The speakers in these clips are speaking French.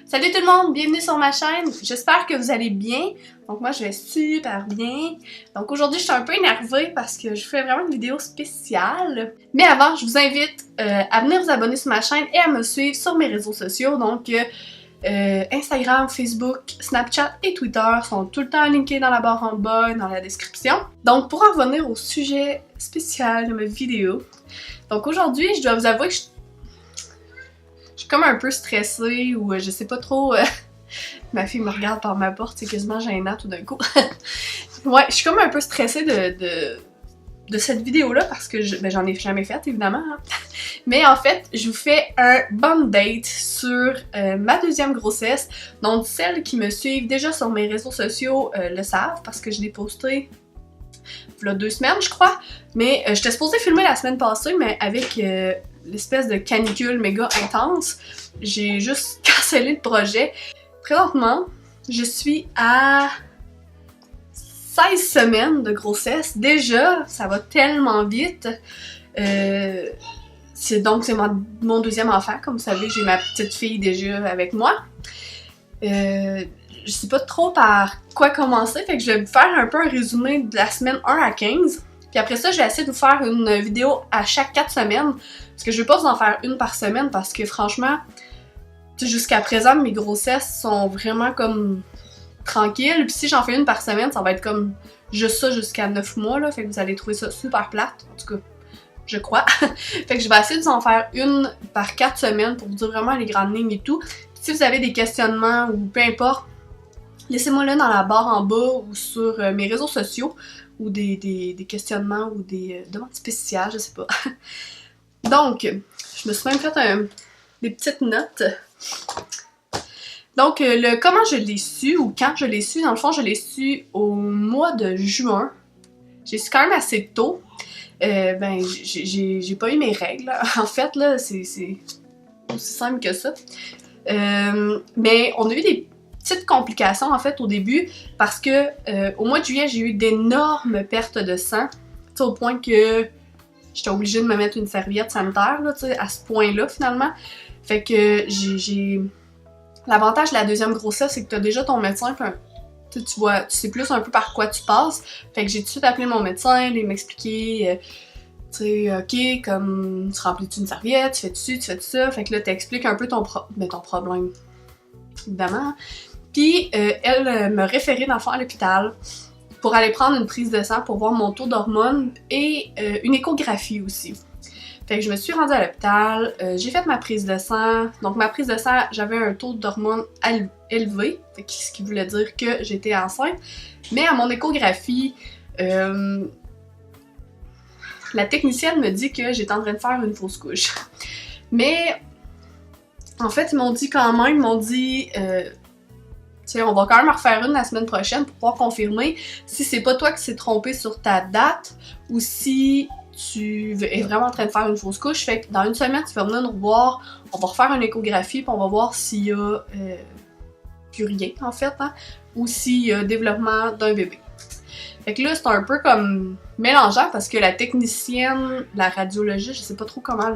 Salut tout le monde, bienvenue sur ma chaîne, j'espère que vous allez bien. Donc moi je vais super bien. Donc aujourd'hui je suis un peu énervée parce que je fais vraiment une vidéo spéciale. Mais avant, je vous invite à venir vous abonner sur ma chaîne et à me suivre sur mes réseaux sociaux. Donc Instagram, Facebook, Snapchat et Twitter sont tout le temps linkés dans la barre en bas, dans la description. Donc pour en revenir au sujet spécial de ma vidéo. Donc aujourd'hui je dois vous avouer que je suis comme un peu stressée ou je sais pas trop. Ma fille me regarde par ma porte, c'est quasiment gênant tout d'un coup. Ouais, je suis comme un peu stressée de cette vidéo-là parce que j'en ai jamais fait évidemment. Hein. Mais en fait, je vous fais un bon date sur ma deuxième grossesse. Donc celles qui me suivent déjà sur mes réseaux sociaux le savent parce que je l'ai posté il y a 2 semaines je crois. Mais j'étais supposée filmer la semaine passée, mais avec l'espèce de canicule méga intense, j'ai juste cancellé le projet. Présentement, je suis à 16 semaines de grossesse. Déjà, ça va tellement vite. C'est mon deuxième enfant. Comme vous savez, j'ai ma petite fille déjà avec moi. Je sais pas trop par quoi commencer, fait que je vais vous faire un peu un résumé de la semaine 1 à 15. Puis après ça, je vais essayer de vous faire une vidéo à chaque 4 semaines. Parce que je vais pas vous en faire une par semaine parce que franchement, jusqu'à présent, mes grossesses sont vraiment comme tranquilles. Puis si j'en fais une par semaine, ça va être comme juste ça jusqu'à 9 mois, là. Fait que vous allez trouver ça super plate. En tout cas, je crois. Fait que je vais essayer de vous en faire une par 4 semaines pour vous dire vraiment les grandes lignes et tout. Puis si vous avez des questionnements ou peu importe, laissez-moi là dans la barre en bas ou sur mes réseaux sociaux ou des questionnements ou des demandes spéciales, je sais pas. Donc, je me suis même fait des petites notes. Donc, le comment je l'ai su ou quand je l'ai su, dans le fond, je l'ai su au mois de juin. J'ai su quand même assez tôt. J'ai pas eu mes règles. En fait, là, c'est aussi simple que ça. Mais on a eu des petites complications, en fait, au début, parce que au mois de juillet, j'ai eu d'énormes pertes de sang, au point que j'étais obligée de me mettre une serviette sanitaire, là, à ce point-là, finalement. Fait que j'ai... L'avantage de la deuxième grossesse, c'est que t'as déjà ton médecin, tu sais plus un peu par quoi tu passes. Fait que j'ai tout de suite appelé mon médecin, il m'expliquait, tu sais, ok, comme tu remplis-tu une serviette, tu fais tu fais ça. Fait que là, t'expliques un peu ton problème, évidemment. Puis elle me référait dans le fond à l'hôpital pour aller prendre une prise de sang pour voir mon taux d'hormones et une échographie aussi. Fait que je me suis rendue à l'hôpital, j'ai fait ma prise de sang. Donc ma prise de sang, j'avais un taux d'hormones élevé, ce qui voulait dire que j'étais enceinte. Mais à mon échographie, la technicienne me dit que j'étais en train de faire une fausse couche. Mais en fait, ils m'ont dit, tu sais, on va quand même en refaire une la semaine prochaine pour pouvoir confirmer si c'est pas toi qui s'est trompé sur ta date ou si tu es vraiment en train de faire une fausse couche. Fait que dans une semaine, tu vas venir nous revoir, on va refaire une échographie puis on va voir s'il y a plus rien en fait, hein, ou s'il y a développement d'un bébé. Fait que là, c'est un peu comme mélangeant parce que la technicienne, la radiologiste, je sais pas trop comment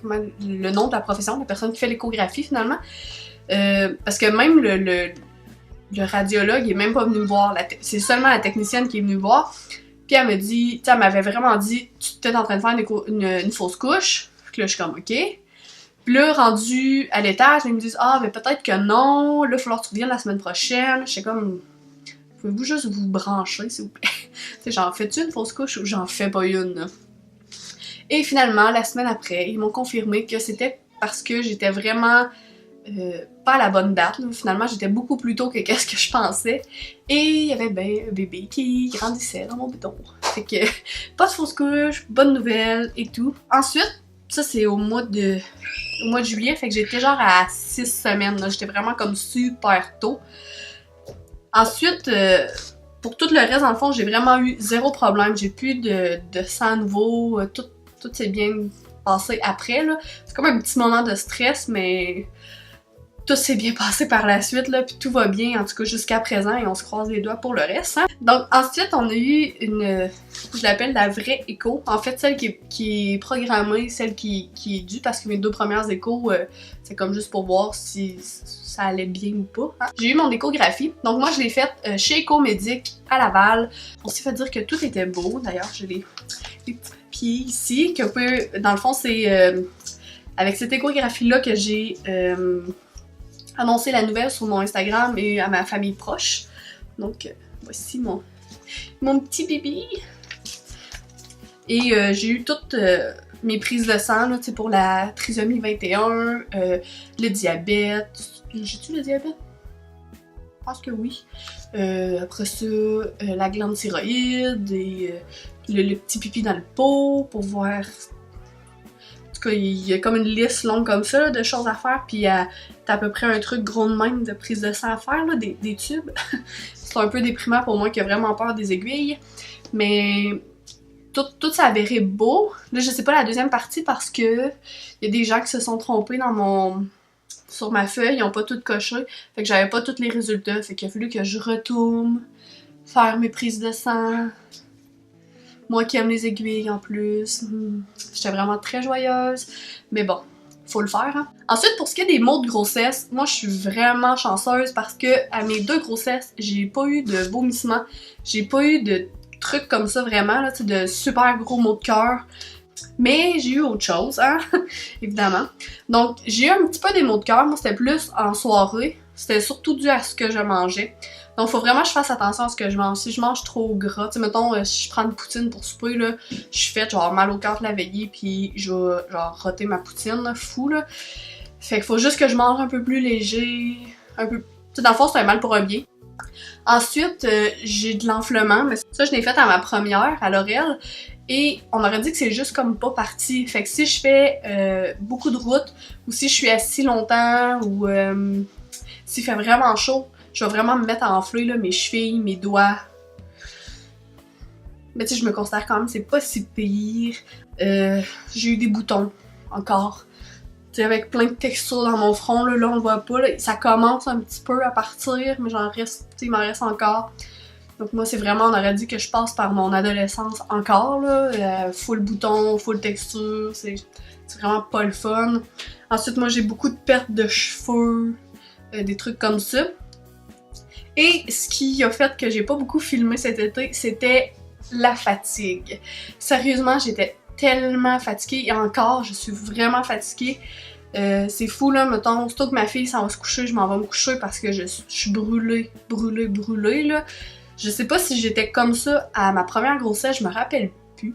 le nom de la profession, la personne qui fait l'échographie finalement, parce que même le radiologue il est même pas venu me voir, c'est seulement la technicienne qui est venue me voir. Puis elle me dit, elle m'avait vraiment dit, tu étais en train de faire une fausse couche. Puis là, je suis comme, ok. Puis là, rendu à l'étage, ils me disent, ah, mais peut-être que non, là, il va falloir que tu reviennes la semaine prochaine. J'étais comme, pouvez-vous juste vous brancher, s'il vous plaît? Tu sais, j'en fais-tu une fausse couche ou j'en fais pas une? Et finalement, la semaine après, ils m'ont confirmé que c'était parce que j'étais vraiment pas à la bonne date. Là. Finalement, j'étais beaucoup plus tôt que qu'est-ce que je pensais. Et il y avait un bébé qui grandissait dans mon béton. Fait que, pas de fausse couche, bonne nouvelle et tout. Ensuite, ça c'est au mois de juillet, fait que j'étais genre à 6 semaines. J'étais vraiment comme super tôt. Ensuite, pour tout le reste, dans le fond, j'ai vraiment eu 0 problème. J'ai plus de sang nouveau. Tout s'est bien passé après. Là. C'est comme un petit moment de stress, mais tout s'est bien passé par la suite, là, puis tout va bien, en tout cas jusqu'à présent, et on se croise les doigts pour le reste. Hein. Donc ensuite, on a eu une, je l'appelle la vraie écho, en fait celle qui est programmée, celle qui est due, parce que mes 2 premières échos, c'est comme juste pour voir si ça allait bien ou pas. Hein. J'ai eu mon échographie, donc moi je l'ai faite chez Écomédic à Laval. On s'est fait dire que tout était beau, d'ailleurs j'ai les petits papiers ici, que dans le fond c'est avec cette échographie-là que j'ai annoncé la nouvelle sur mon Instagram et à ma famille proche. Donc, voici mon petit bébé. Et j'ai eu toutes mes prises de sang là, pour la trisomie 21, le diabète. J'ai-tu le diabète? Je pense que oui. Après ça, la glande thyroïde et le petit pipi dans le pot pour voir... Il y a comme une liste longue comme ça là, de choses à faire, puis t'as à peu près un truc gros de même de prise de sang à faire, là, des tubes. C'est un peu déprimant pour moi qui a vraiment peur des aiguilles, mais tout s'est avéré beau. Là, je sais pas la deuxième partie parce que il y a des gens qui se sont trompés sur ma feuille, ils ont pas tout coché, fait que j'avais pas tous les résultats, fait qu'il a fallu que je retourne faire mes prises de sang. Moi qui aime les aiguilles en plus. J'étais vraiment très joyeuse. Mais bon, faut le faire. Hein. Ensuite, pour ce qui est des maux de grossesse, moi je suis vraiment chanceuse parce que à mes 2 grossesses, j'ai pas eu de vomissements. J'ai pas eu de trucs comme ça vraiment, là, de super gros maux de cœur. Mais j'ai eu autre chose, hein, évidemment. Donc, j'ai eu un petit peu des maux de cœur. Moi, c'était plus en soirée. C'était surtout dû à ce que je mangeais. Donc, faut vraiment que je fasse attention à ce que je mange. Si je mange trop gras, tu sais, mettons, si je prends une poutine pour souper, là, je suis faite, je vais avoir mal au cœur de la veillée, puis je vais, genre, roter ma poutine, là, fou, là. Fait qu'il faut juste que je mange un peu plus léger, un peu... Tu sais, dans le fond, c'est un mal pour un bien. Ensuite, j'ai de l'enflement, mais ça, je l'ai fait à ma première, à l'Orel. Et on aurait dit que c'est juste comme pas parti. Fait que si je fais beaucoup de route, ou si je suis assis longtemps, ou s'il fait vraiment chaud, je vais vraiment me mettre à enfler là, mes chevilles, mes doigts. Mais tu sais, je me considère quand même, c'est pas si pire. J'ai eu des boutons, encore. Tu sais, avec plein de textures dans mon front, là on le voit pas. Là, ça commence un petit peu à partir, mais j'en reste, tu sais, il m'en reste encore. Donc moi, c'est vraiment, on aurait dit que je passe par mon adolescence encore, là. Full bouton, full texture, c'est vraiment pas le fun. Ensuite, moi, j'ai beaucoup de pertes de cheveux, des trucs comme ça. Et ce qui a fait que j'ai pas beaucoup filmé cet été, c'était la fatigue. Sérieusement, j'étais tellement fatiguée et encore, je suis vraiment fatiguée. C'est fou là, mettons, surtout que ma fille s'en va se coucher, je m'en vais me coucher parce que je suis brûlée là. Je sais pas si j'étais comme ça à ma première grossesse, je me rappelle plus.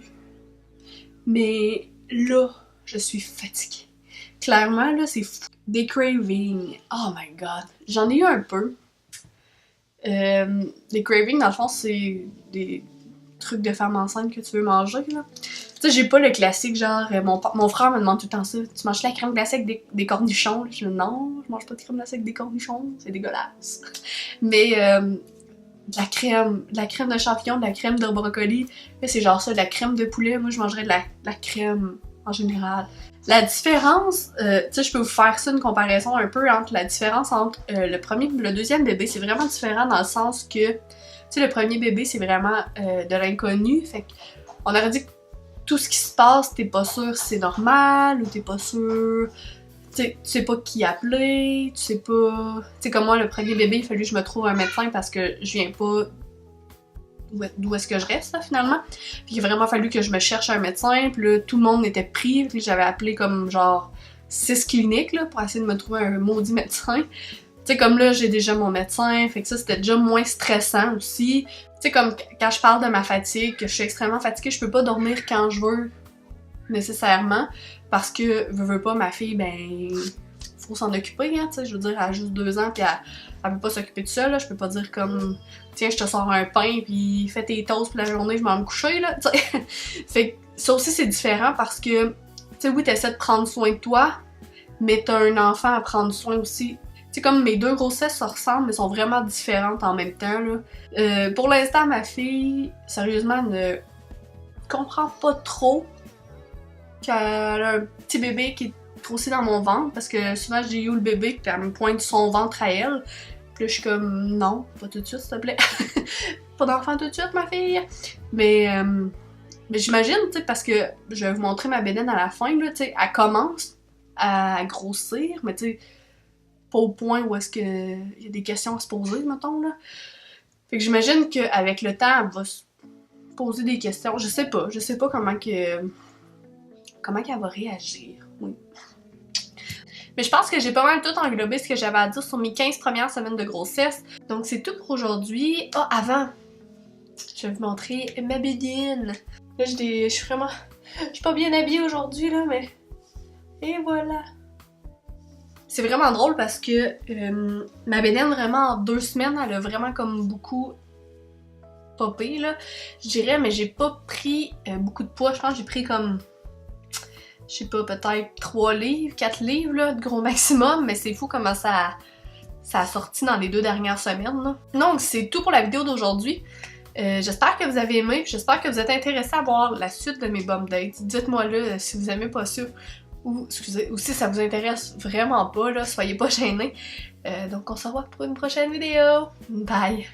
Mais là, je suis fatiguée. Clairement, là, c'est fou. Des cravings. Oh my god. J'en ai eu un peu. Les cravings, dans le fond, c'est des trucs de femme enceinte que tu veux manger, là. Tu sais, j'ai pas le classique, genre, mon frère me demande tout le temps ça. Tu manges la crème glacée avec des cornichons? Je dis non, je mange pas de crème glacée avec des cornichons, c'est dégueulasse. Mais, de la crème de champignons, de la crème de brocoli, c'est genre ça, de la crème de poulet. Moi, je mangerais de la crème en général. La différence, tu sais, je peux vous faire ça une comparaison un peu entre la différence entre le premier et le deuxième bébé. C'est vraiment différent dans le sens que, tu sais, le premier bébé, c'est vraiment de l'inconnu. Fait qu'on aurait dit que tout ce qui se passe, t'es pas sûr si c'est normal ou t'es pas sûr. Tu sais pas qui appeler, tu sais pas... Tu sais, comme moi, le premier bébé, il a fallu que je me trouve un médecin parce que je viens pas d'où est-ce que je reste, là, finalement. Puis il a vraiment fallu que je me cherche un médecin, puis là, tout le monde était pris, puis j'avais appelé comme, genre, 6 cliniques, là, pour essayer de me trouver un maudit médecin. Tu sais, comme là, j'ai déjà mon médecin, fait que ça, c'était déjà moins stressant aussi. Tu sais, comme quand je parle de ma fatigue, que je suis extrêmement fatiguée, je peux pas dormir quand je veux, nécessairement. Parce que, veux pas, ma fille, ben, faut s'en occuper, hein, tu sais, je veux dire, elle a juste 2 ans, pis elle peut pas s'occuper de ça, là, je peux pas dire comme, tiens, je te sors un pain, pis fais tes toasts pour la journée, je m'en vais me coucher, là, tu sais. Fait que, ça aussi, c'est différent parce que, tu sais, oui, t'essaies de prendre soin de toi, mais t'as un enfant à prendre soin aussi. Tu sais, comme mes 2 grossesses se ressemblent, mais sont vraiment différentes en même temps, là. Pour l'instant, ma fille, sérieusement, ne comprend pas trop qu'elle a un petit bébé qui est grossi dans mon ventre parce que souvent j'ai eu le bébé puis elle me pointe son ventre à elle. Puis là je suis comme non, pas tout de suite s'il te plaît. Pas d'enfant tout de suite ma fille. Mais j'imagine, tu sais, parce que je vais vous montrer ma bédaine à la fin, là, tu sais, elle commence à grossir, mais tu sais, pas au point où est-ce que il y a des questions à se poser, mettons, là. Fait que j'imagine qu'avec le temps, elle va se poser des questions. Je sais pas comment qu'elle va réagir. Oui. Mais je pense que j'ai pas mal tout englobé ce que j'avais à dire sur mes 15 premières semaines de grossesse. Donc c'est tout pour aujourd'hui. Ah, avant, je vais vous montrer ma bédaine. Là, je suis pas bien habillée aujourd'hui, là, mais... Et voilà! C'est vraiment drôle parce que ma bédaine, vraiment, en 2 semaines, elle a vraiment comme beaucoup popé, là. Je dirais, mais j'ai pas pris beaucoup de poids. Je pense que j'ai pris comme... Je sais pas, peut-être 3 livres, 4 livres, là, de gros maximum. Mais c'est fou comment ça a sorti dans les 2 dernières semaines, là. Donc, c'est tout pour la vidéo d'aujourd'hui. J'espère que vous avez aimé, j'espère que vous êtes intéressés à voir la suite de mes bum dates. Dites-moi là si vous aimez pas ça ou si ça vous intéresse vraiment pas, là, soyez pas gênés. Donc on se revoit pour une prochaine vidéo. Bye!